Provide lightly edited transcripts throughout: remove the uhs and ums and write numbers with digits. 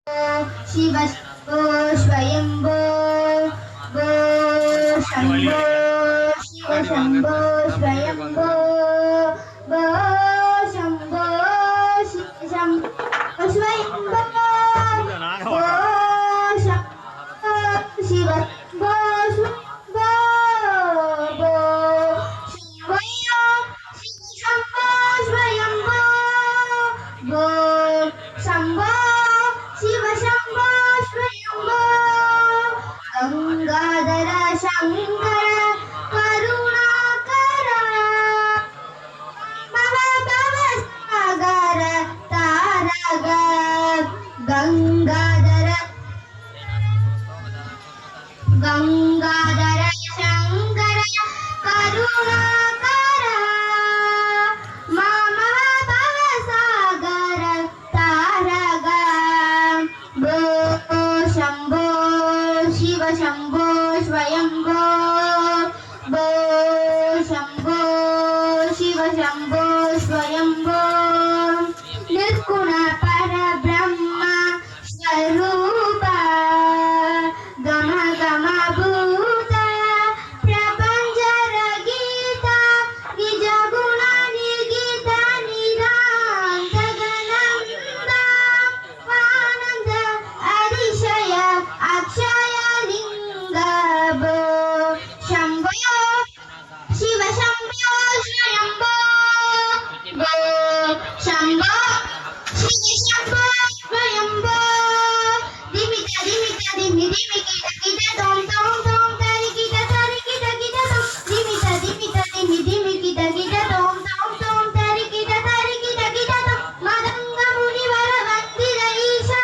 शिव स्वयंभो भो शंभो शिव शंभो स्वयंभो भो शंभो शिव शंभो स्वयंभो भो शंभो शिव शंभो स्वयंभो भो शंभो शिव शंभो स्वयंभो भो शंभो शिव शंभो स्वयंभो गंगाधर शंकर करुणाकर भव भव सागर तारक गंगाधर गंगाधर शंकर करुणाकर मम भव सागर तारक भो शंभो शिव शंभो स्वयंभो भो शंभो शिव शंभो स्वयंभो निर्गुण परब्रह्म स्वरूप गम गम भूत प्रपंच रहित निज गुण निर्गीत निरांत गणानंद आनंद अतिशय अक्षय लिंग भो शंभो शिव शंभो स्वयंभो भो शंभो शिव शंभो स्वयंभो दिमित दिमित दिमि दिमि किट किट तोम तोम तोम तारि किट तोम दिमित दिमित दिमि दिमि किट किट तोम तोम तारि किट तोम मदंग मुनिवर वंदित ईशा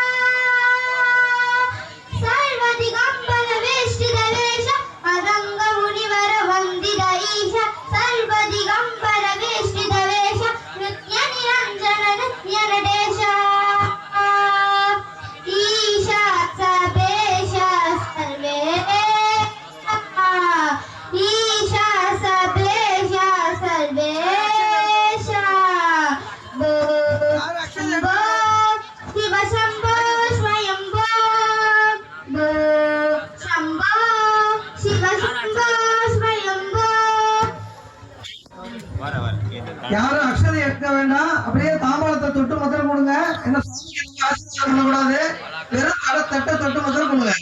सर्व दिगंबर वेष्टित वेश मदंग मुनिवर वंदित ईशा सर्व दिगंबर वेष्टित वेश नृत्य निरंजन नृत्य नटेश ईशा सपेश सर्वे ईशा सपेश सर्वेश भो शंभो शिव शंभो स्वयंभो भो शंभो शिव शंभो स्वयंभो யாரும் அக்ஷதை எடுக்க வேண்டாம். அப்படியே தாம்பாளத்தை தொட்டு முதல் கொடுங்க. என்ன சாமிக்கு ஆசீர்வாதம் பண்ணக்கூடாது. வெறும் தட்டை தொட்டு முதல் கொடுங்க.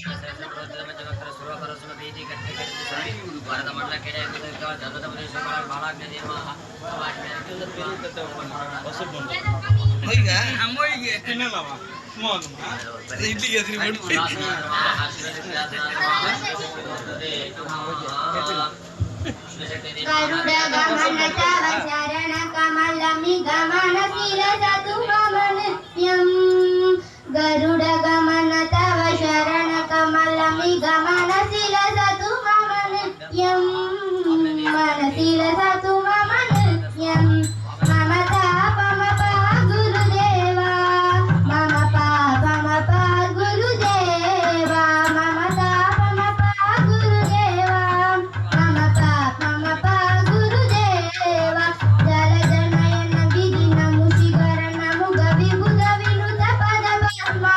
गरुड गमन तव चरण कमलमि गमन शिरसतु मम नित्यम् गरुड गमन तव शरण कमलमि गमन शिरसतु मम नित्यम् मन शिरसतु मम नित्यम् मम तापमपा गुरुदेवा मम पापमपा गुरुदेवा मम तापमपा गुरुदेवा मम पापमपा गुरुदेवा जल जनयन विधि नमुशिखर नमुग विबुध विनुत पद पद्मा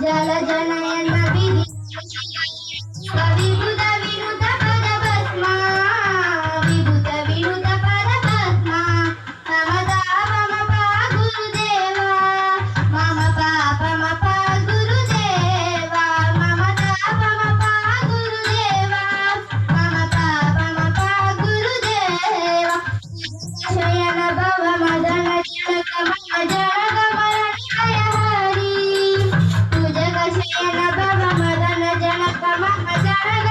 जल जनयन विधि विबुध विनुत पद पद्मा विबुध विनुत पद पद्मा मम तापमपा गुरुदेवा मम पापमपा गुरुदेवा मम तापमपा गुरुदेवा मम पापमपा गुरुदेवा शयन भव मदन जनक मम जनक मरणिमय हरि पूजक शयन भव मदन जनक मम जनक